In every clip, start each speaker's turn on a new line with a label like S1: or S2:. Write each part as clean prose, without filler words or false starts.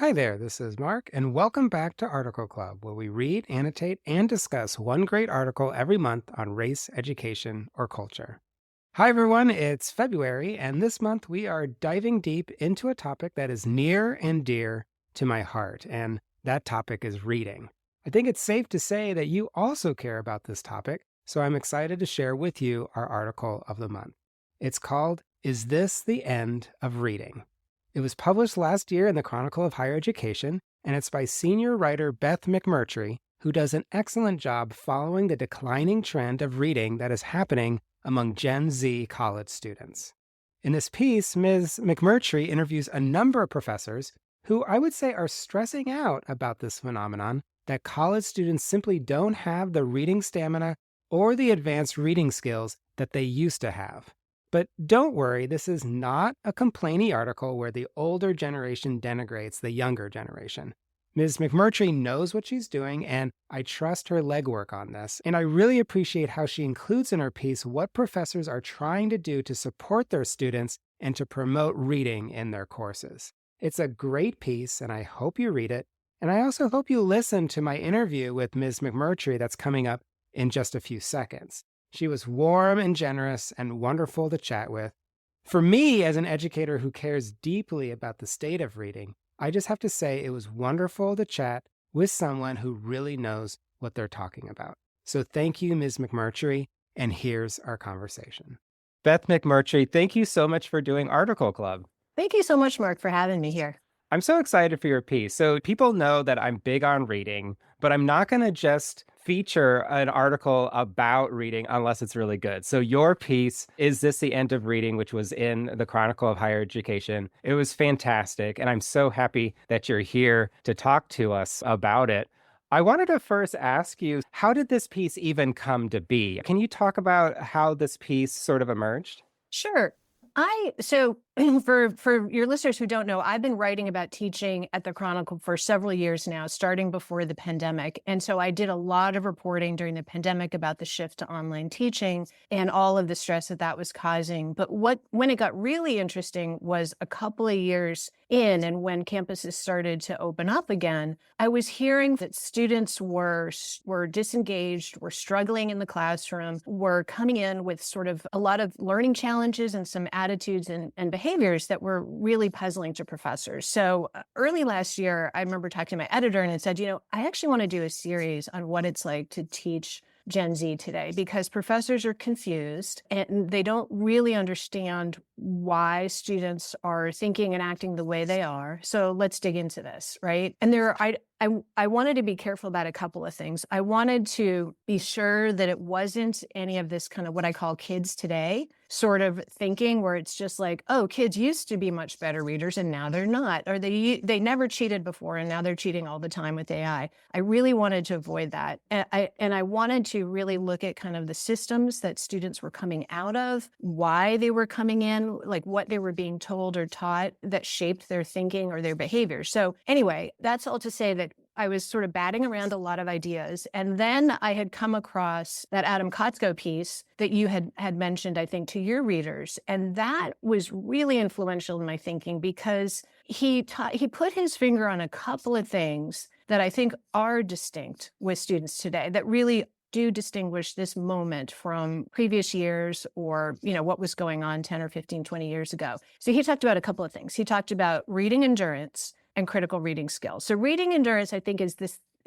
S1: Hi there, this is Mark, and welcome back to Article Club, where we read, annotate, and discuss one great article every month on race, education, or culture. Hi, everyone, it's February, and this month we are diving deep into a topic that is near and dear to my heart, and that topic is reading. I think it's safe to say that you also care about this topic, so I'm excited to share with you our article of the month. It's called, Is This the End of Reading? It was published last year in the Chronicle of Higher Education, and it's by senior writer Beth McMurtrie, who does an excellent job following the declining trend of reading that is happening among Gen Z college students. In this piece, Ms. McMurtrie interviews a number of professors who I would say are stressing out about this phenomenon that college students simply don't have the reading stamina or the advanced reading skills that they used to have. But don't worry, this is not a complainy article where the older generation denigrates the younger generation. Ms. McMurtrie knows what she's doing, and I trust her legwork on this. And I really appreciate how she includes in her piece what professors are trying to do to support their students and to promote reading in their courses. It's a great piece, and I hope you read it. And I also hope you listen to my interview with Ms. McMurtrie that's coming up in just a few seconds. She was warm and generous and wonderful to chat with. For me, as an educator who cares deeply about the state of reading, I just have to say it was wonderful to chat with someone who really knows what they're talking about. So thank you, Ms. McMurtrie, and here's our conversation. Beth McMurtrie, thank you so much for doing Article Club.
S2: Thank you so much, Mark, for having me here.
S1: I'm so excited for your piece. So people know that I'm big on reading, but I'm not going to just feature an article about reading unless it's really good. So your piece, Is This the End of Reading, which was in the Chronicle of Higher Education, it was fantastic. And I'm so happy that you're here to talk to us about it. I wanted to first ask you, how did this piece even come to be? Can you talk about how this piece sort of emerged?
S2: Sure. So for your listeners who don't know, I've been writing about teaching at the Chronicle for several years now, starting before the pandemic. And so I did a lot of reporting during the pandemic about the shift to online teaching and all of the stress that that was causing. But when it got really interesting was a couple of years in, and when campuses started to open up again, I was hearing that students were disengaged, were struggling in the classroom, were coming in with sort of a lot of learning challenges and some attitudes and behaviors that were really puzzling to professors. So early last year, I remember talking to my editor and it said, I actually want to do a series on what it's like to teach Gen Z today, because professors are confused and they don't really understand why students are thinking and acting the way they are. So let's dig into this, right? And I wanted to be careful about a couple of things. I wanted to be sure that it wasn't any of this kind of what I call kids today sort of thinking, where it's just like, oh, kids used to be much better readers and now they're not, or they never cheated before and now they're cheating all the time with AI. I really wanted to avoid that. And I wanted to really look at kind of the systems that students were coming out of, why they were coming in, like what they were being told or taught that shaped their thinking or their behavior. So anyway, that's all to say that I was sort of batting around a lot of ideas. And then I had come across that Adam Kotsko piece that you had mentioned, I think, to your readers. And that was really influential in my thinking because he put his finger on a couple of things that I think are distinct with students today that really do distinguish this moment from previous years or, what was going on 10 or 15, 20 years ago. So he talked about a couple of things. He talked about reading endurance and critical reading skills. So reading endurance, I think, is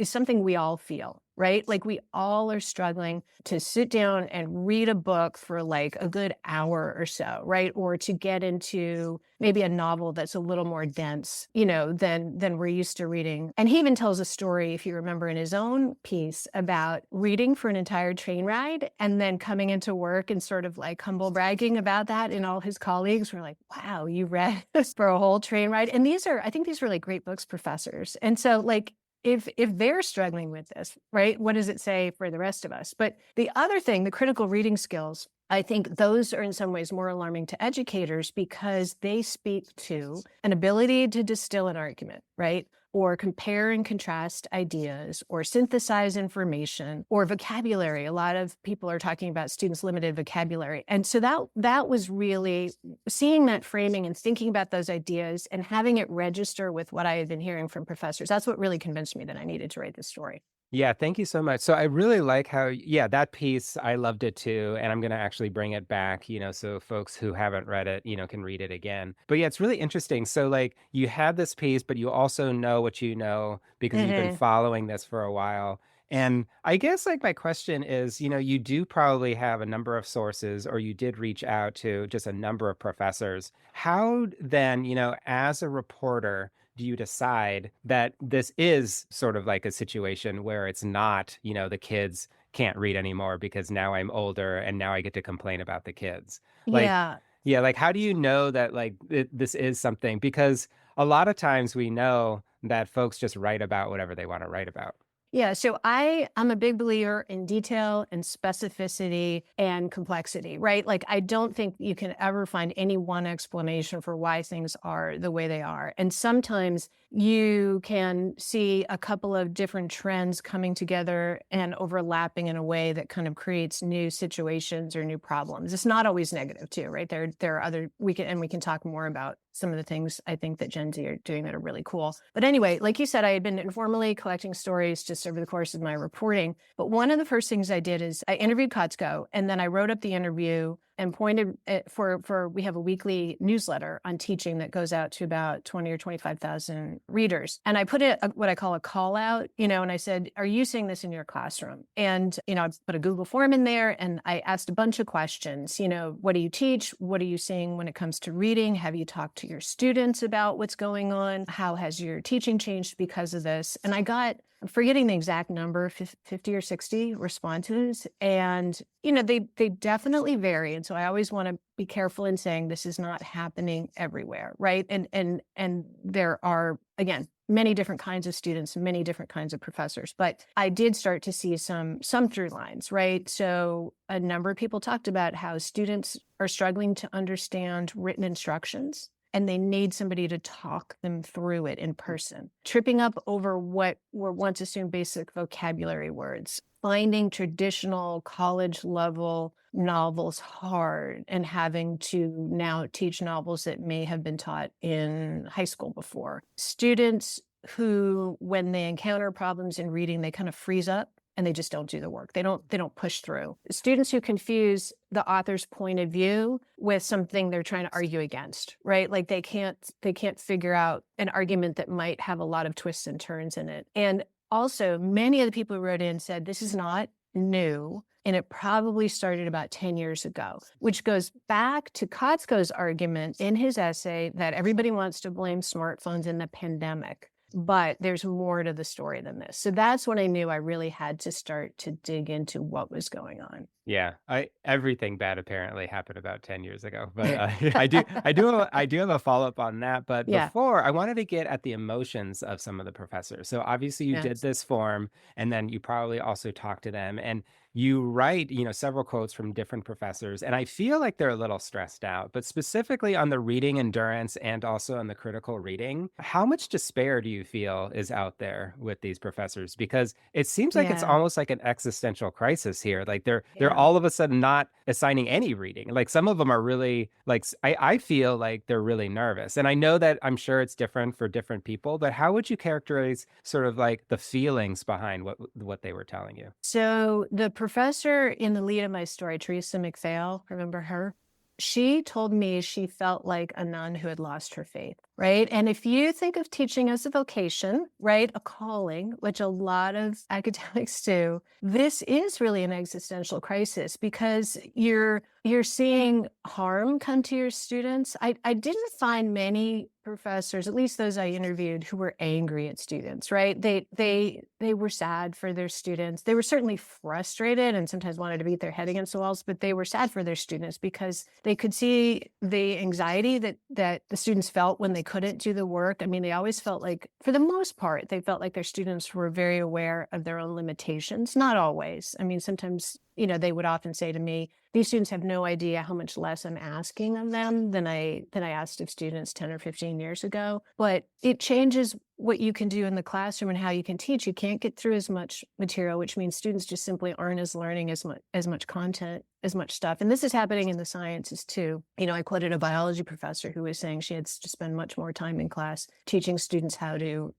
S2: something we all feel, right? Like we all are struggling to sit down and read a book for like a good hour or so, right? Or to get into maybe a novel that's a little more dense, than we're used to reading. And he even tells a story, if you remember in his own piece, about reading for an entire train ride and then coming into work and sort of like humble bragging about that. And all his colleagues were like, wow, you read this for a whole train ride. And I think these are like great books, professors. And so like, if they're struggling with this, right, what does it say for the rest of us? But the other thing, the critical reading skills, I think those are in some ways more alarming to educators because they speak to an ability to distill an argument, right? Or compare and contrast ideas or synthesize information or vocabulary. A lot of people are talking about students' limited vocabulary. And so that was really seeing that framing and thinking about those ideas and having it register with what I had been hearing from professors. That's what really convinced me that I needed to write this story.
S1: Yeah, thank you so much. So I really like how, yeah, that piece, I loved it too. And I'm going to actually bring it back, so folks who haven't read it, can read it again. But yeah, it's really interesting. So, like, you had this piece, but you also know what you know because you've been
S2: Mhm.
S1: following this for a while. And I guess, like, my question is, you do probably have a number of sources, or you did reach out to just a number of professors. How then, as a reporter, do you decide that this is sort of like a situation where it's not, the kids can't read anymore because now I'm older and now I get to complain about the kids? Like,
S2: Yeah.
S1: yeah, like how do you know that like this is something? Because a lot of times we know that folks just write about whatever they want to write about.
S2: Yeah, so I'm a big believer in detail and specificity and complexity, right? Like I don't think you can ever find any one explanation for why things are the way they are. And sometimes you can see a couple of different trends coming together and overlapping in a way that kind of creates new situations or new problems. It's not always negative too, right? There are other we can talk more about some of the things I think that Gen Z are doing that are really cool. But anyway, like you said, I had been informally collecting stories just over the course of my reporting. But one of the first things I did is I interviewed Kotsko, and then I wrote up the interview and pointed for we have a weekly newsletter on teaching that goes out to about 20 or 25,000 readers. And I put what I call a call out, and I said, are you seeing this in your classroom? And, I put a Google form in there and I asked a bunch of questions, what do you teach? What are you seeing when it comes to reading? Have you talked to your students about what's going on? How has your teaching changed because of this? And I got, I'm forgetting the exact number, 50 or 60 responses. And, they definitely vary. And so I always want to be careful in saying this is not happening everywhere, right? And there are, again, many different kinds of students, many different kinds of professors. But I did start to see some through lines, right? So a number of people talked about how students are struggling to understand written instructions and they need somebody to talk them through it in person, tripping up over what were once assumed basic vocabulary words, finding traditional college level novels hard and having to now teach novels that may have been taught in high school before. Students who, when they encounter problems in reading, they kind of freeze up and they just don't do the work. They don't push through. Students who confuse the author's point of view with something they're trying to argue against, right? Like they can't figure out an argument that might have a lot of twists and turns in it. And also, many of the people who wrote in said this is not new, and it probably started about 10 years ago, which goes back to Kotsko's argument in his essay that everybody wants to blame smartphones in the pandemic. But there's more to the story than this. So that's when I knew I really had to start to dig into what was going on.
S1: Yeah, I everything bad apparently happened about 10 years ago, but, I do have a follow-up on that, but
S2: Yeah.
S1: before, I wanted to get at the emotions of some of the professors. So, obviously, you did
S2: Yes.
S1: this form, and then you probably also talked to them, and you write, several quotes from different professors, and I feel like they're a little stressed out, but specifically on the reading endurance and also on the critical reading, how much despair do you feel is out there with these professors? Because it seems like it's
S2: Yeah.
S1: almost like an existential crisis here. Like they're
S2: Yeah.
S1: all of a sudden not assigning any reading. Like some of them are really like I feel like they're really nervous. And I know that I'm sure it's different for different people, but how would you characterize sort of like the feelings behind what they were telling you?
S2: So the professor in the lead of my story, Teresa McPhail, remember her? She told me she felt like a nun who had lost her faith, right? And if you think of teaching as a vocation, right, a calling, which a lot of academics do, this is really an existential crisis because you're seeing harm come to your students. I didn't find many professors, at least those I interviewed, who were angry at students, right? They were sad for their students. They were certainly frustrated and sometimes wanted to beat their head against the walls, but they were sad for their students because they could see the anxiety that the students felt when they couldn't do the work. I mean, they always felt like, for the most part, they felt like their students were very aware of their own limitations. Not always. I mean, sometimes, they would often say to me, these students have no idea how much less I'm asking of them than I asked of students 10 or 15 years ago. But it changes what you can do in the classroom and how you can teach. You can't get through as much material, which means students just simply aren't as learning as much content, as much stuff. And this is happening in the sciences too. I quoted a biology professor who was saying she had to spend much more time in class teaching students how to,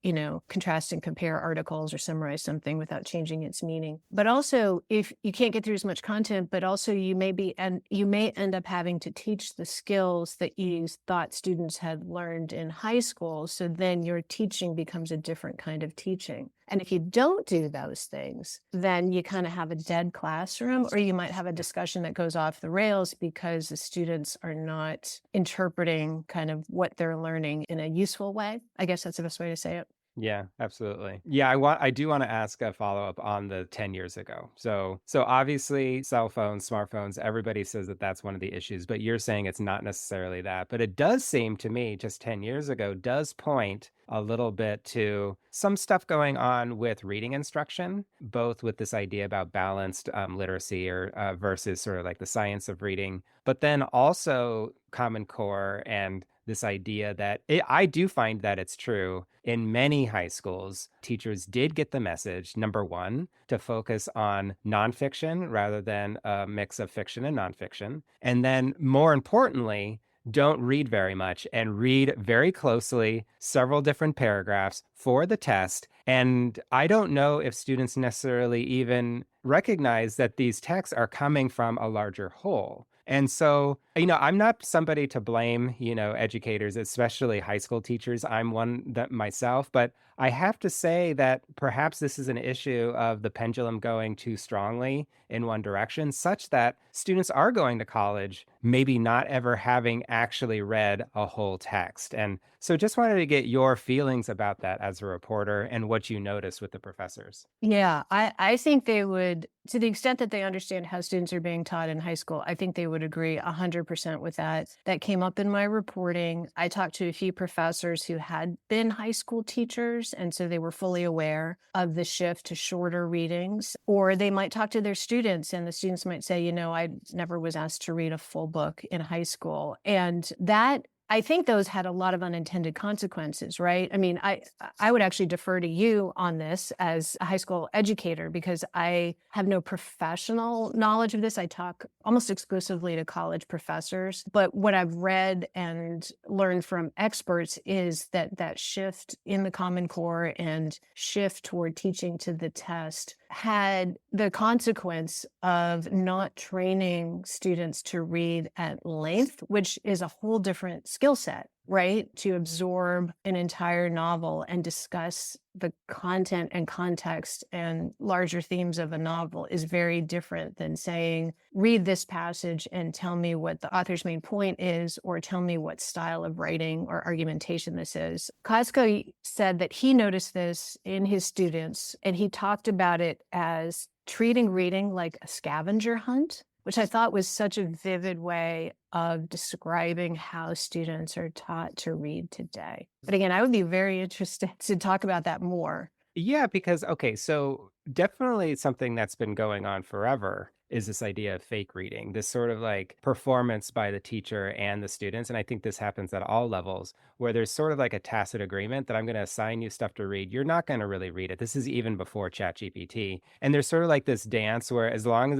S2: contrast and compare articles or summarize something without changing its meaning. But also, if you can't get through as much content, but also you may end up having to teach the skills that you thought students had learned in high school. So then your teaching becomes a different kind of teaching. And if you don't do those things, then you kind of have a dead classroom, or you might have a discussion that goes off the rails because the students are not interpreting kind of what they're learning in a useful way. I guess that's the best way to say it.
S1: Yeah, absolutely. Yeah, I do want to ask a follow-up on the 10 years ago. So obviously cell phones, smartphones, everybody says that that's one of the issues, but you're saying it's not necessarily that. But it does seem to me just 10 years ago does point a little bit to some stuff going on with reading instruction, both with this idea about balanced literacy or versus sort of like the science of reading, but then also Common Core and this idea that I do find that it's true in many high schools, teachers did get the message, number one, to focus on nonfiction rather than a mix of fiction and nonfiction. And then more importantly, don't read very much and read very closely several different paragraphs for the test. And I don't know if students necessarily even recognize that these texts are coming from a larger whole. And so, I'm not somebody to blame, educators, especially high school teachers. I'm one that myself, but I have to say that perhaps this is an issue of the pendulum going too strongly in one direction, such that students are going to college, maybe not ever having actually read a whole text. And so just wanted to get your feelings about that as a reporter and what you noticed with the professors.
S2: Yeah, I think they would, to the extent that they understand how students are being taught in high school, I think they would agree 100% with that. That came up in my reporting. I talked to a few professors who had been high school teachers, and so they were fully aware of the shift to shorter readings. Or they might talk to their students, and the students might say, I never was asked to read a full book in high school. And that, I think those had a lot of unintended consequences, right? I mean, I would actually defer to you on this as a high school educator because I have no professional knowledge of this. I talk almost exclusively to college professors. But what I've read and learned from experts is that shift in the Common Core and shift toward teaching to the test had the consequence of not training students to read at length, which is a whole different skill set, right? To absorb an entire novel and discuss the content and context and larger themes of a novel is very different than saying, read this passage and tell me what the author's main point is, or tell me what style of writing or argumentation this is. Costco said that he noticed this in his students, and he talked about it as treating reading like a scavenger hunt, which I thought was such a vivid way of describing how students are taught to read today. But again, I would be very interested to talk about that more.
S1: Yeah, because, okay, so definitely something that's been going on forever is this idea of fake reading, this sort of like performance by the teacher and the students. And I think this happens at all levels where there's sort of like a tacit agreement that I'm going to assign you stuff to read. You're not going to really read it. This is even before ChatGPT. And there's sort of like this dance where as long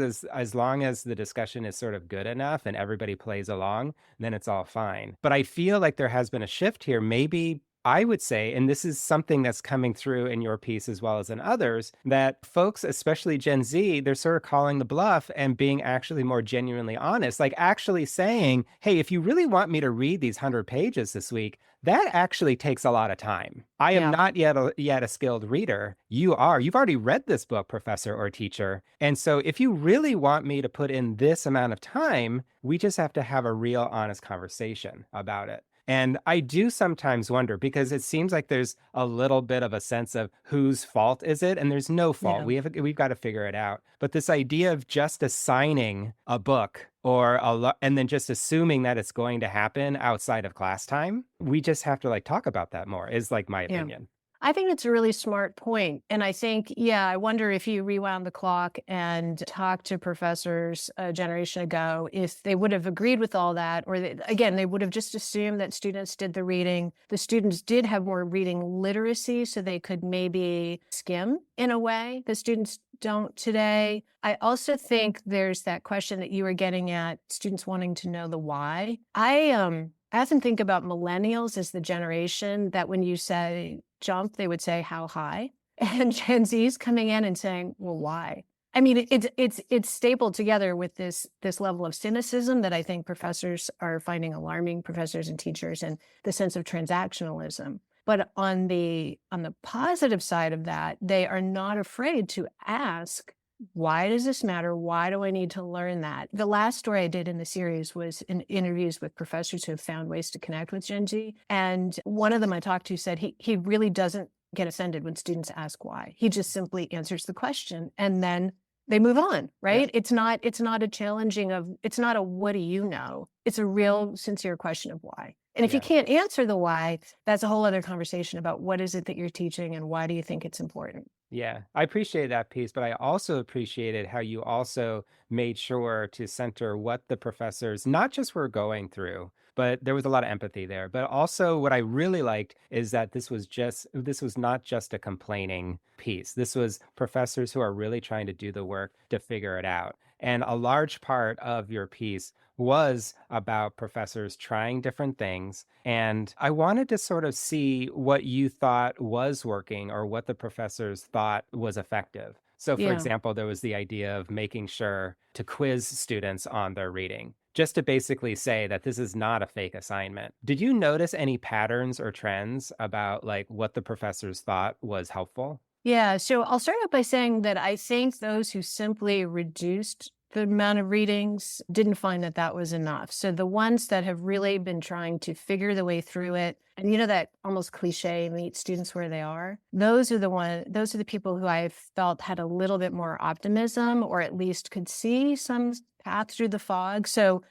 S1: as the discussion is sort of good enough and everybody plays along, then it's all fine. But I feel like there has been a shift here, maybe I would say, and this is something that's coming through in your piece as well as in others, that folks, especially Gen Z, they're sort of calling the bluff and being actually more genuinely honest, like actually saying, hey, if you really want me to read these 100 pages this week, that actually takes a lot of time. I am
S2: Yeah.
S1: not yet a skilled reader. You are. You've already read this book, professor or teacher. And so if you really want me to put in this amount of time, we just have to have a real honest conversation about it. And I do sometimes wonder because it seems like there's a little bit of a sense of whose fault is it? And there's no fault.
S2: Yeah.
S1: We've got to figure it out. But this idea of just assigning a book or and then just assuming that it's going to happen outside of class time, we just have to like talk about that more, is like my
S2: Yeah.
S1: opinion.
S2: I think it's a really smart point. And I think, yeah, I wonder if you rewound the clock and talked to professors a generation ago, if they would have agreed with all that, or again, they would have just assumed that students did the reading. The students did have more reading literacy, so they could maybe skim in a way the students don't today. I also think there's that question that you were getting at, students wanting to know the why. I often think about millennials as the generation that when you say jump, they would say how high, and Gen Z's coming in and saying, well, why? I mean, it's stapled together with this level of cynicism that I think professors are finding alarming, professors and teachers, and the sense of transactionalism. But on the positive side of that, they are not afraid to ask, why does this matter? Why do I need to learn that? The last story I did in the series was in interviews with professors who have found ways to connect with Gen Z. And one of them I talked to said he really doesn't get offended when students ask why. He just simply answers the question and then they move on,
S1: Yeah.
S2: right? It's not a challenging of, it's not a what do you know? It's a real sincere question of why. And if you
S1: Yeah.
S2: can't answer the why, that's a whole other conversation about what is it that you're teaching and why do you think it's important?
S1: Yeah, I appreciate that piece, but I also appreciated how you also made sure to center what the professors not just were going through, but there was a lot of empathy there. But also what I really liked is that this was not just a complaining piece. This was professors who are really trying to do the work to figure it out. And a large part of your piece was about professors trying different things. And I wanted to sort of see what you thought was working or what the professors thought was effective. So, for
S2: Yeah.
S1: example, there was the idea of making sure to quiz students on their reading, just to basically say that this is not a fake assignment. Did you notice any patterns or trends about like what the professors thought was helpful?
S2: Yeah, so I'll start out by saying that I think those who simply reduced the amount of readings didn't find that that was enough. So the ones that have really been trying to figure the way through it, and you know that almost cliche, meet students where they are. Those are the people who I felt had a little bit more optimism, or at least could see some path through the fog. So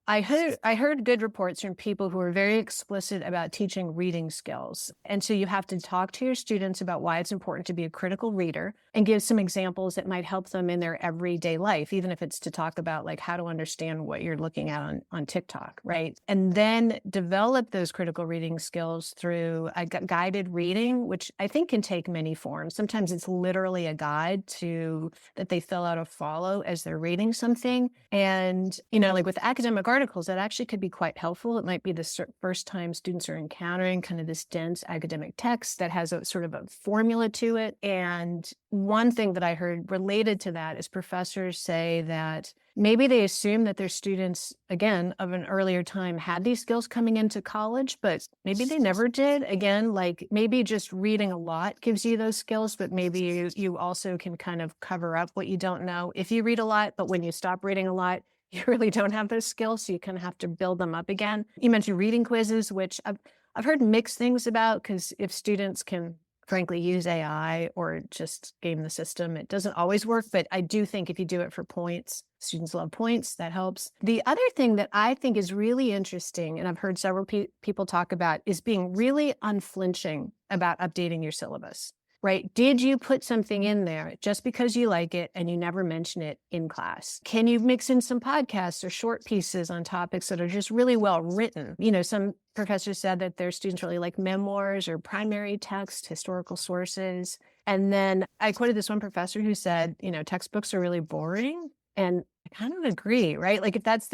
S2: I heard good reports from people who are very explicit about teaching reading skills. And so you have to talk to your students about why it's important to be a critical reader and give some examples that might help them in their everyday life, even if it's to talk about like how to understand what you're looking at on TikTok, right? And then develop those critical reading skills through a guided reading, which I think can take many forms. Sometimes it's literally a guide to that they fill out or follow as they're reading something. And, like with academic articles, that actually could be quite helpful. It might be the first time students are encountering kind of this dense academic text that has a sort of a formula to it. And one thing that I heard related to that is professors say that maybe they assume that their students, again, of an earlier time had these skills coming into college, but maybe they never did. Again, like maybe just reading a lot gives you those skills, but maybe you also can kind of cover up what you don't know if you read a lot, but when you stop reading a lot, you really don't have those skills, so you kind of have to build them up again. You mentioned reading quizzes, which I've heard mixed things about, because if students can frankly use AI or just game the system, it doesn't always work. But I do think if you do it for points, students love points, that helps. The other thing that I think is really interesting, and I've heard several people talk about, is being really unflinching about updating your syllabus. Right? Did you put something in there just because you like it and you never mention it in class? Can you mix in some podcasts or short pieces on topics that are just really well written? Some professors said that their students really like memoirs or primary text, historical sources. And then I quoted this one professor who said, textbooks are really boring. And I kind of agree, right? Like if that's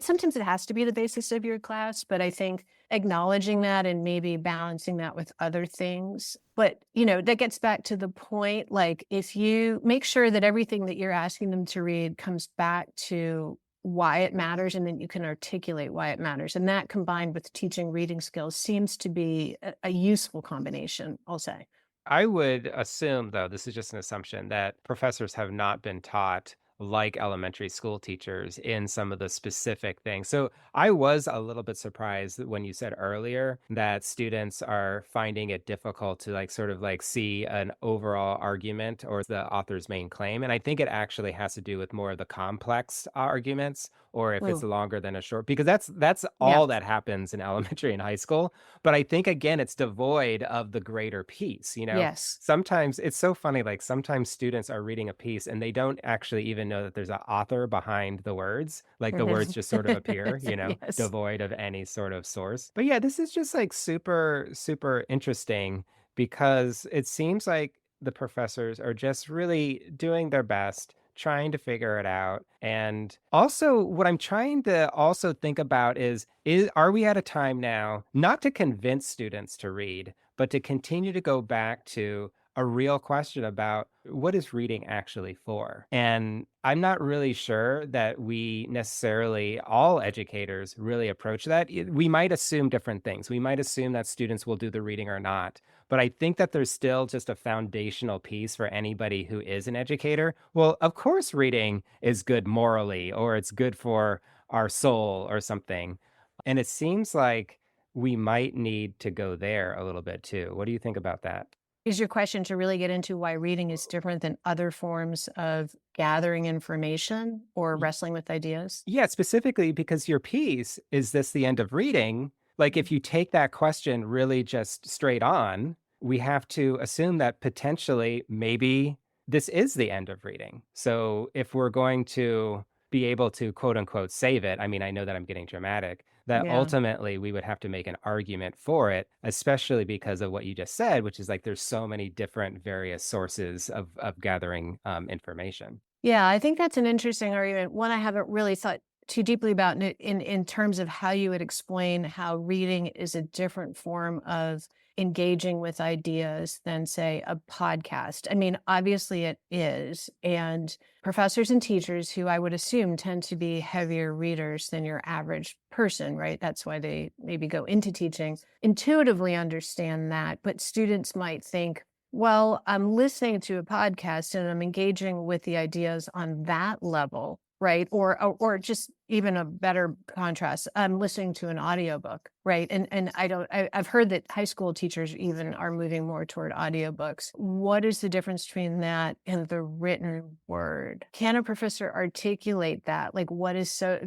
S2: sometimes it has to be the basis of your class, but I think acknowledging that and maybe balancing that with other things. But, that gets back to the point, like if you make sure that everything that you're asking them to read comes back to why it matters, and then you can articulate why it matters. And that combined with teaching reading skills seems to be a useful combination, I'll say.
S1: I would assume, though, this is just an assumption, that professors have not been taught like elementary school teachers in some of the specific things. So I was a little bit surprised when you said earlier that students are finding it difficult to like sort of like see an overall argument or the author's main claim. And I think it actually has to do with more of the complex arguments or if it's
S2: Mm,
S1: longer than a short because that's
S2: yeah.
S1: all that happens in elementary and high school. But I think again it's devoid of the greater piece, you know.
S2: Yes.
S1: Sometimes it's so funny, like, sometimes students are reading a piece and they don't actually even know that there's an author behind the words. Like, the words
S2: Mhm.
S1: just sort of appear, you know,
S2: Yes.
S1: devoid of any sort of source. But yeah, this is just, like, super, super interesting because it seems like the professors are just really doing their best, trying to figure it out. And also, what I'm trying to also think about is are we at a time now, not to convince students to read, but to continue to go back to a real question about what is reading actually for? And I'm not really sure that we necessarily, all educators, really approach that. We might assume different things. We might assume that students will do the reading or not. But I think that there's still just a foundational piece for anybody who is an educator. Well, of course, reading is good morally, or it's good for our soul or something. And it seems like we might need to go there a little bit too. What do you think about that?
S2: Is your question to really get into why reading is different than other forms of gathering information or
S1: Y-
S2: wrestling with ideas?
S1: Yeah, specifically because your piece is this the end of reading? Like, if you take that question really just straight on, we have to assume that potentially maybe this is the end of reading. So, if we're going to be able to quote unquote save it, I mean, I know that I'm getting dramatic, that
S2: Yeah.
S1: ultimately we would have to make an argument for it, especially because of what you just said, which is like there's so many different various sources of gathering information.
S2: Yeah, I think that's an interesting argument. One I haven't really thought too deeply about in terms of how you would explain how reading is a different form of engaging with ideas than, say, a podcast. I mean, obviously it is. And professors and teachers, who I would assume tend to be heavier readers than your average person, right? That's why they maybe go into teaching, intuitively understand that. But students might think, well, I'm listening to a podcast and I'm engaging with the ideas on that level, right? Or just even a better contrast, I'm listening to an audiobook, right? And I've heard that high school teachers even are moving more toward audiobooks. What is the difference between that and the written word? Can a professor articulate that? Like, what is so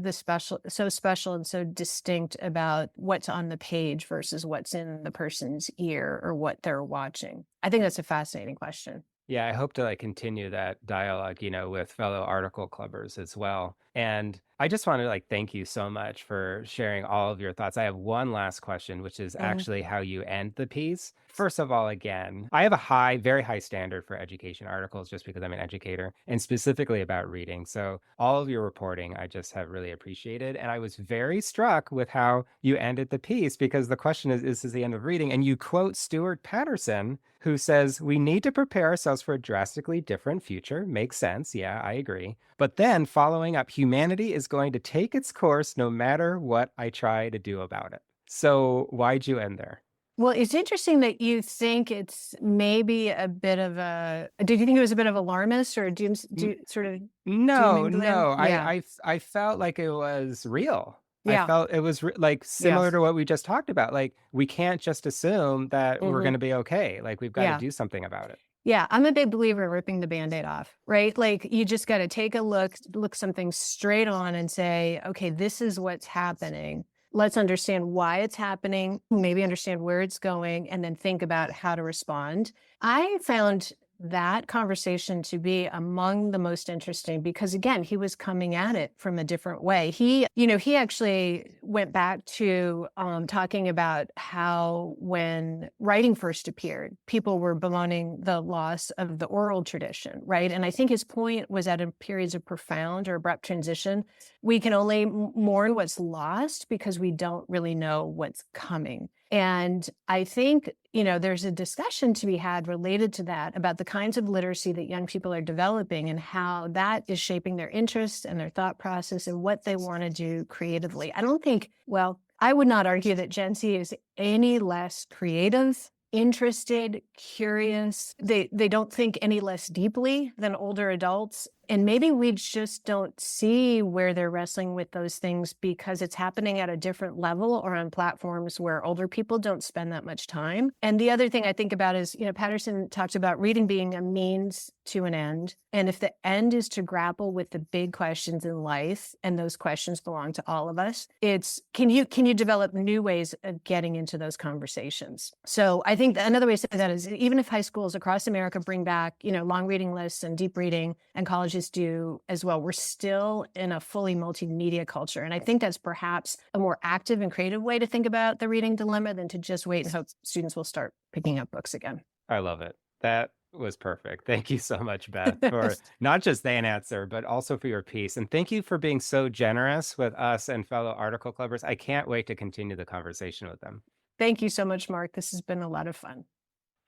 S2: special and so distinct about what's on the page versus what's in the person's ear or what they're watching? I think that's a fascinating question.
S1: Yeah, I hope to like continue that dialogue, you know, with fellow article clubbers as well. And I just want to like thank you so much for sharing all of your thoughts. I have one last question, which is
S2: Mhm.
S1: actually how you end the piece. First of all, again, I have a high, very high standard for education articles just because I'm an educator and specifically about reading. So all of your reporting, I just have really appreciated. And I was very struck with how you ended the piece because the question is, this is the end of reading. And you quote Stuart Patterson, who says, "We need to prepare ourselves for a drastically different future." Makes sense. Yeah, I agree. But then following up, humanity is going to take its course no matter what I try to do about it. So why'd you end there?
S2: Well, it's interesting that you think it's maybe a bit of a did you think it was a bit of alarmist or sort of doom
S1: No,
S2: and gloom?
S1: no.
S2: Yeah.
S1: I felt like it was real. I
S2: Yeah.
S1: felt it was like similar
S2: Yes.
S1: to what we just talked about. Like we can't just assume that we're going
S2: Mhm.
S1: to be okay. Like we've got to
S2: Yeah.
S1: do something about it.
S2: Yeah, I'm a big believer in ripping the Band-Aid off, right? Like, you just gotta take a look something straight on and say, "Okay, this is what's happening. Let's understand why it's happening, maybe understand where it's going, and then think about how to respond." I found that conversation to be among the most interesting because, again, he was coming at it from a different way. He actually went back to, talking about how when writing first appeared, people were bemoaning the loss of the oral tradition, right? And I think his point was that in periods of profound or abrupt transition, we can only mourn what's lost because we don't really know what's coming. And I think, there's a discussion to be had related to that about the kinds of literacy that young people are developing and how that is shaping their interests and their thought process and what they want to do creatively. I don't think, well, I would not argue that Gen Z is any less creative, interested, curious. They don't think any less deeply than older adults. And maybe we just don't see where they're wrestling with those things because it's happening at a different level or on platforms where older people don't spend that much time. And the other thing I think about is, Patterson talks about reading being a means to an end. And if the end is to grapple with the big questions in life, and those questions belong to all of us, it's can you develop new ways of getting into those conversations? So I think another way to say that is even if high schools across America bring back, long reading lists and deep reading, and colleges do as well, we're still in a fully multimedia culture. And I think that's perhaps a more active and creative way to think about the reading dilemma than to just wait and hope students will start picking up books again.
S1: I love it. That was perfect. Thank you so much, Beth, for not just that answer, but also for your piece. And thank you for being so generous with us and fellow article clubbers. I can't wait to continue the conversation with them.
S2: Thank you so much, Mark. This has been a lot of fun.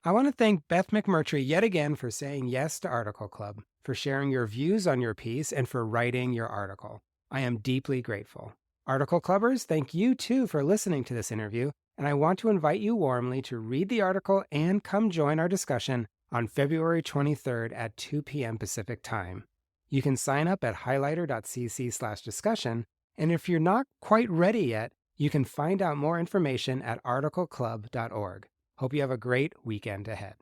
S1: I want to thank Beth McMurtrie yet again for saying yes to Article Club, for sharing your views on your piece, and for writing your article. I am deeply grateful. Article Clubbers, thank you too for listening to this interview, and I want to invite you warmly to read the article and come join our discussion on February 23rd at 2 p.m. Pacific Time. You can sign up at highlighter.cc/discussion, and if you're not quite ready yet, you can find out more information at articleclub.org. Hope you have a great weekend ahead.